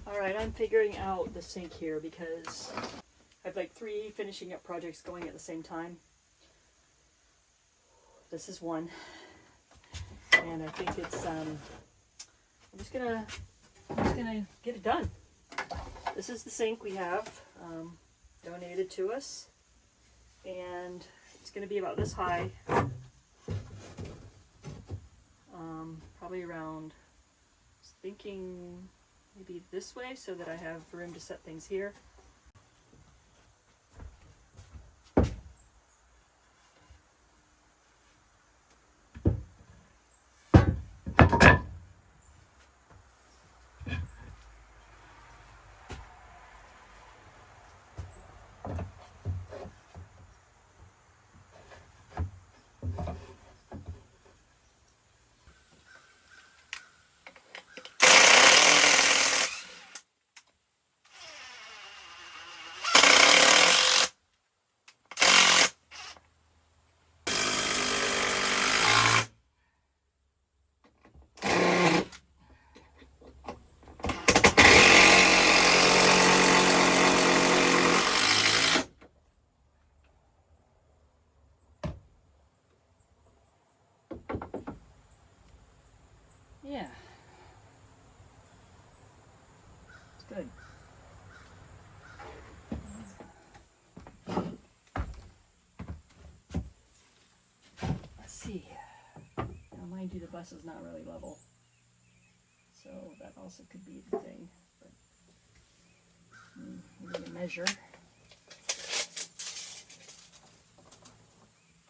Alright, I'm figuring out the sink here because I have like 3 finishing up projects going at the same time. This is one, and I think it's I'm just gonna get it done. This is the sink we have donated to us, and it's gonna be about this high, probably around, I was thinking maybe this way so that I have room to set things here. Yeah, it's good. Let's see. Now, mind you, the bus is not really level, so that also could be the thing. But we need to measure.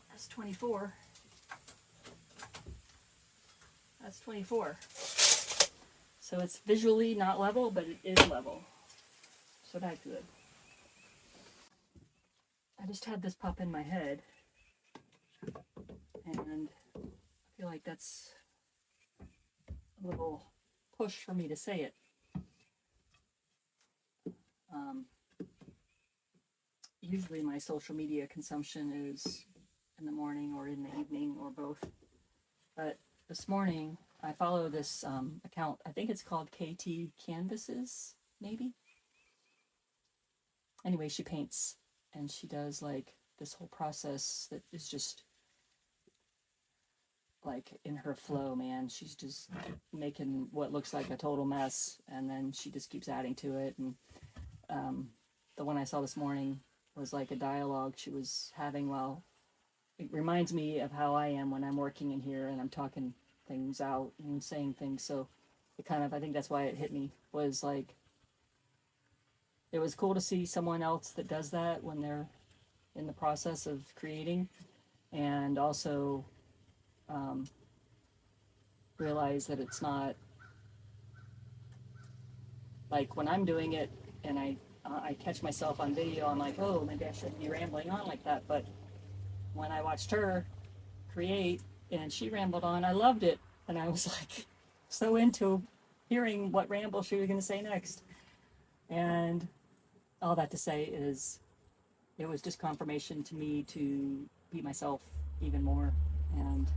That's 24. That's 24. So it's visually not level, but it is level. So that's good. I just had this pop in my head, and I feel like that's a little push for me to say it. Usually my social media consumption is in the morning or in the evening or both. But this morning I follow this account. I think it's called KT Canvases, maybe. Anyway, she paints, and she does like this whole process that is just like in her flow, man. She's just making what looks like a total mess, and then she just keeps adding to it. And the one I saw this morning was like a dialogue she was having while it reminds me of how I am when I'm working in here and I'm talking things out and saying things. So it kind of, I think that's why it hit me, was like, it was cool to see someone else that does that when they're in the process of creating, and also realize that it's not like when I'm doing it and I catch myself on video, I'm like, oh, maybe I shouldn't be rambling on like that. But when I watched her create and she rambled on, I loved it. And I was like so into hearing what ramble she was going to say next. And all that to say is it was just confirmation to me to be myself even more and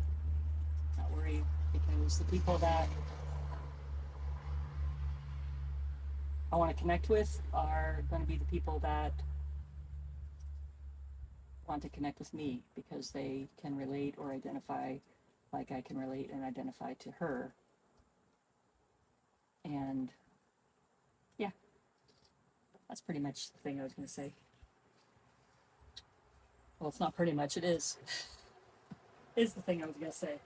not worry, because the people that I want to connect with are going to be the people that want to connect with me, because they can relate or identify like I can relate and identify to her. And yeah, that's pretty much the thing I was going to say. Well, it's not pretty much, it is. Is the thing I was going to say.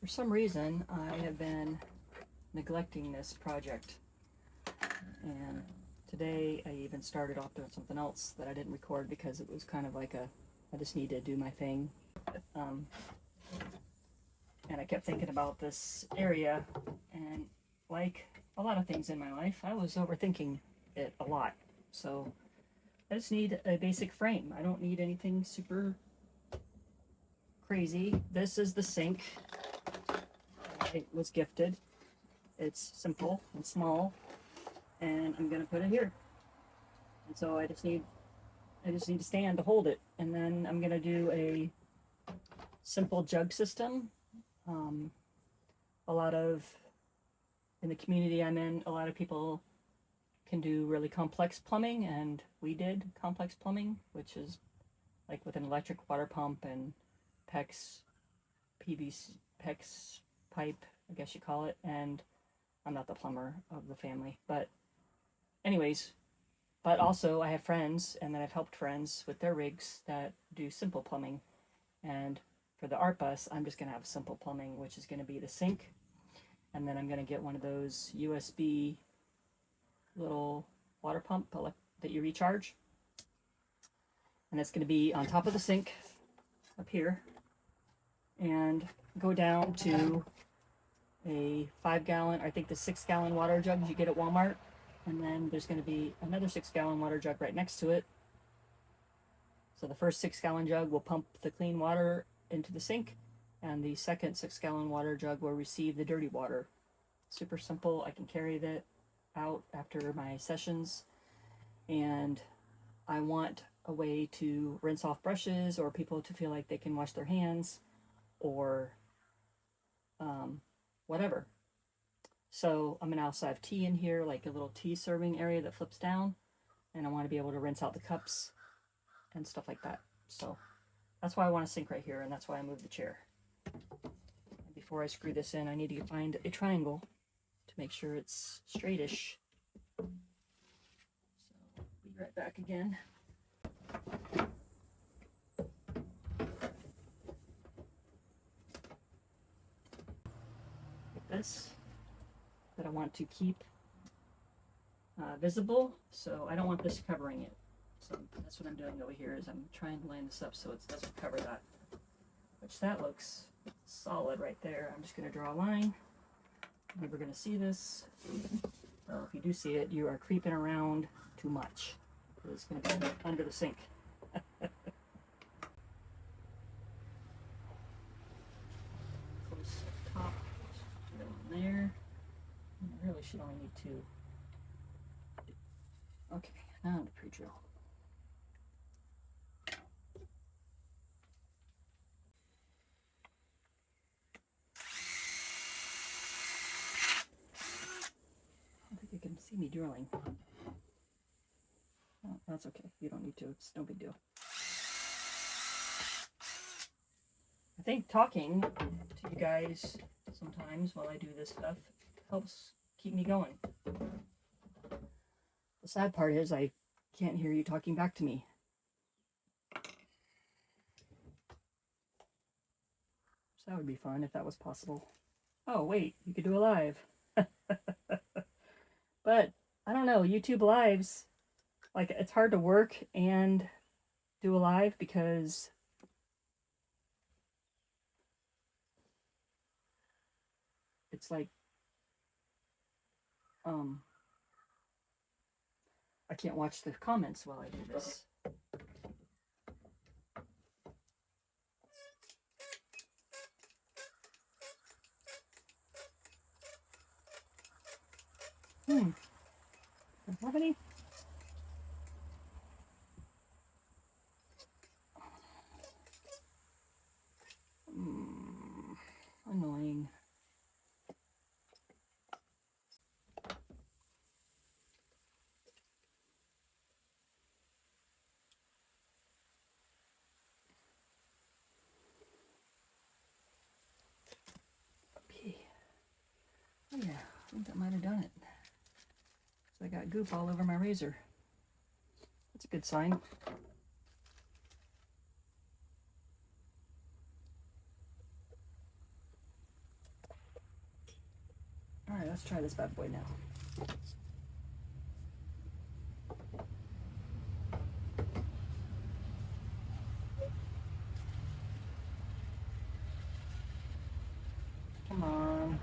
For some reason, I have been neglecting this project. And today I even started off doing something else that I didn't record because it was kind of like I just need to do my thing. And I kept thinking about this area, and like a lot of things in my life, I was overthinking it a lot. So I just need a basic frame. I don't need anything super crazy. This is the sink I was gifted. It's simple and small, and I'm gonna put it here. And so I just need I just need a stand to hold it. And then I'm going to do a simple jug system. A lot of, in the community I'm in, a lot of people can do really complex plumbing, and we did complex plumbing, which is like with an electric water pump and PEX, PVC, PEX pipe, I guess you call it. And I'm not the plumber of the family, but anyways, but also I have friends, and then I've helped friends with their rigs that do simple plumbing. And for the art bus, I'm just going to have simple plumbing, which is going to be the sink. And then I'm going to get one of those USB little water pump that you recharge. And it's going to be on top of the sink up here. And go down to a 5-gallon, I think the 6-gallon water jug you get at Walmart. And then there's going to be another 6-gallon water jug right next to it. So the first 6-gallon jug will pump the clean water into the sink, and the second 6-gallon water jug will receive the dirty water. Super simple. I can carry that out after my sessions, and I want a way to rinse off brushes, or people to feel like they can wash their hands, or whatever. So I'm gonna also have tea in here, like a little tea serving area that flips down, and I want to be able to rinse out the cups and stuff like that. So that's why I want a sink right here, and that's why I moved the chair. And before I screw this in, I need to find a triangle to make sure it's straightish. So be right back again. Like this, that I want to keep visible, so I don't want this covering it. So that's what I'm doing over here, is I'm trying to line this up so it doesn't cover that. Which that looks solid right there. I'm just going to draw a line. You're never going to see this. Well, if you do see it, you are creeping around too much. It's going to be under the sink. Close up top. Put it on there. I really should only need 2. Okay, now to pre-drill. I think you can see me drilling. Oh, that's okay. You don't need to. It's no big deal. I think talking to you guys sometimes while I do this stuff helps keep me going. The sad part is I can't hear you talking back to me. So that would be fun if that was possible. Oh, wait, you could do a live. But I don't know, YouTube lives, like, it's hard to work and do a live because it's like I can't watch the comments while I do this. Don't have any? Annoying. Okay. Oh yeah, I think that might have done it. So I got goop all over my razor. That's a good sign. Alright, let's try this bad boy now. Come on.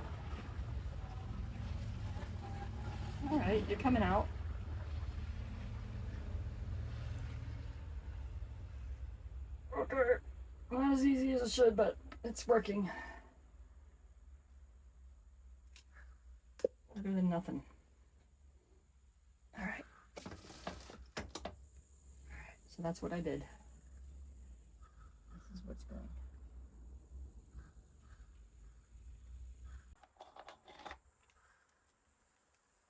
Alright, you're coming out. Okay. Not as easy as it should, but it's working. Better than nothing. Alright. Alright, so So that's what I did. This is what's going.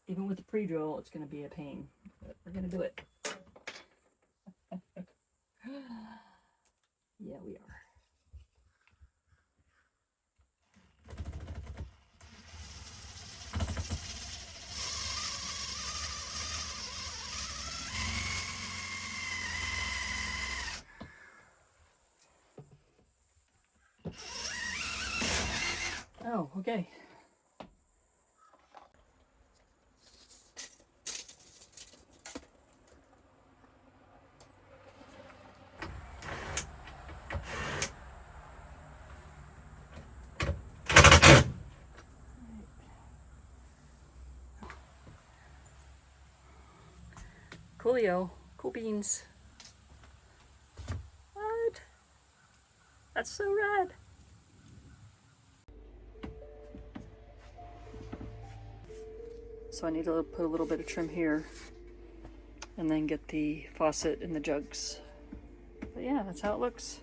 Even with the pre-drill, it's going to be a pain, but we're going to do it. Yeah, we are. Oh, okay. Coolio. Cool beans. What? That's so rad. So I need to put a little bit of trim here and then get the faucet in the jugs. But yeah, that's how it looks.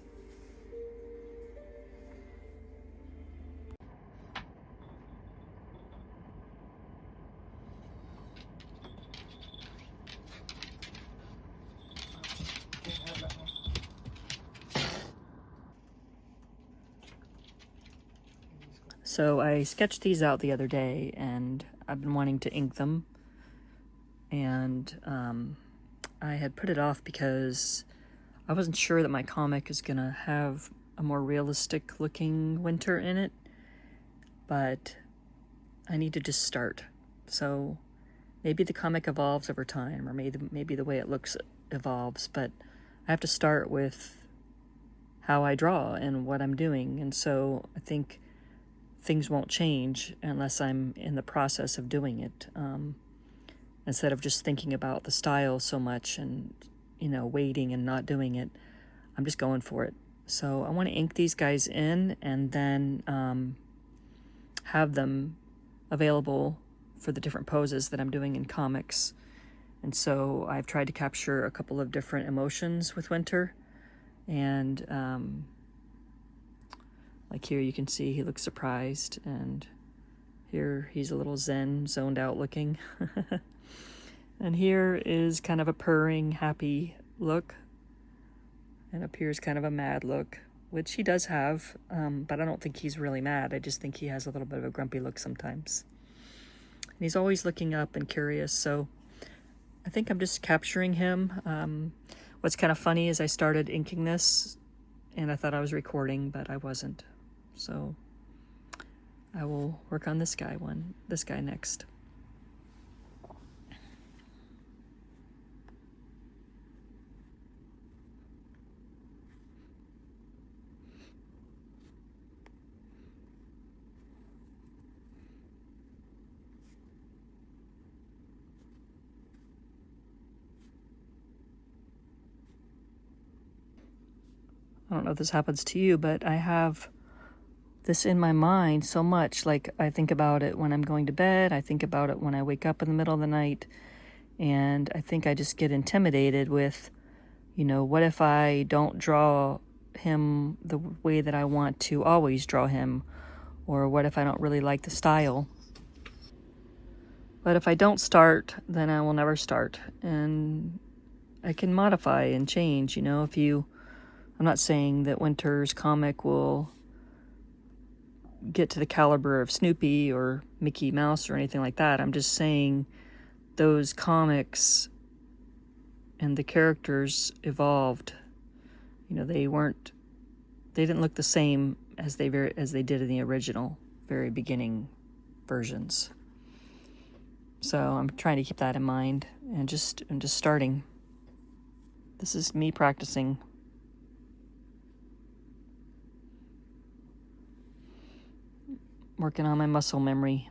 So I sketched these out the other day, and I've been wanting to ink them, and I had put it off because I wasn't sure that my comic is gonna have a more realistic looking Wynter in it, but I need to just start. So maybe the comic evolves over time, or maybe the way it looks evolves, but I have to start with how I draw and what I'm doing, and so I think things won't change unless I'm in the process of doing it. Instead of just thinking about the style so much and, you know, waiting and not doing it, I'm just going for it. So I want to ink these guys in and then have them available for the different poses that I'm doing in comics. And so I've tried to capture a couple of different emotions with Wynter, and like here you can see he looks surprised, and here he's a little zen, zoned out looking. And here is kind of a purring, happy look, and up here is kind of a mad look, which he does have, but I don't think he's really mad. I just think he has a little bit of a grumpy look sometimes. And he's always looking up and curious, so I think I'm just capturing him. What's kind of funny is I started inking this, and I thought I was recording, but I wasn't. So I will work on this guy next. I don't know if this happens to you, but I have this in my mind so much. Like, I think about it when I'm going to bed. I think about it when I wake up in the middle of the night. And I think I just get intimidated with, you know, what if I don't draw him the way that I want to always draw him? Or what if I don't really like the style? But if I don't start, then I will never start. And I can modify and change, you know, I'm not saying that Wynter's comic will get to the caliber of Snoopy or Mickey Mouse or anything like that. I'm just saying those comics and the characters evolved. You know, they didn't look the same as they did in the original, very beginning versions. So I'm trying to keep that in mind, and I'm just starting. This is me practicing. Working on my muscle memory.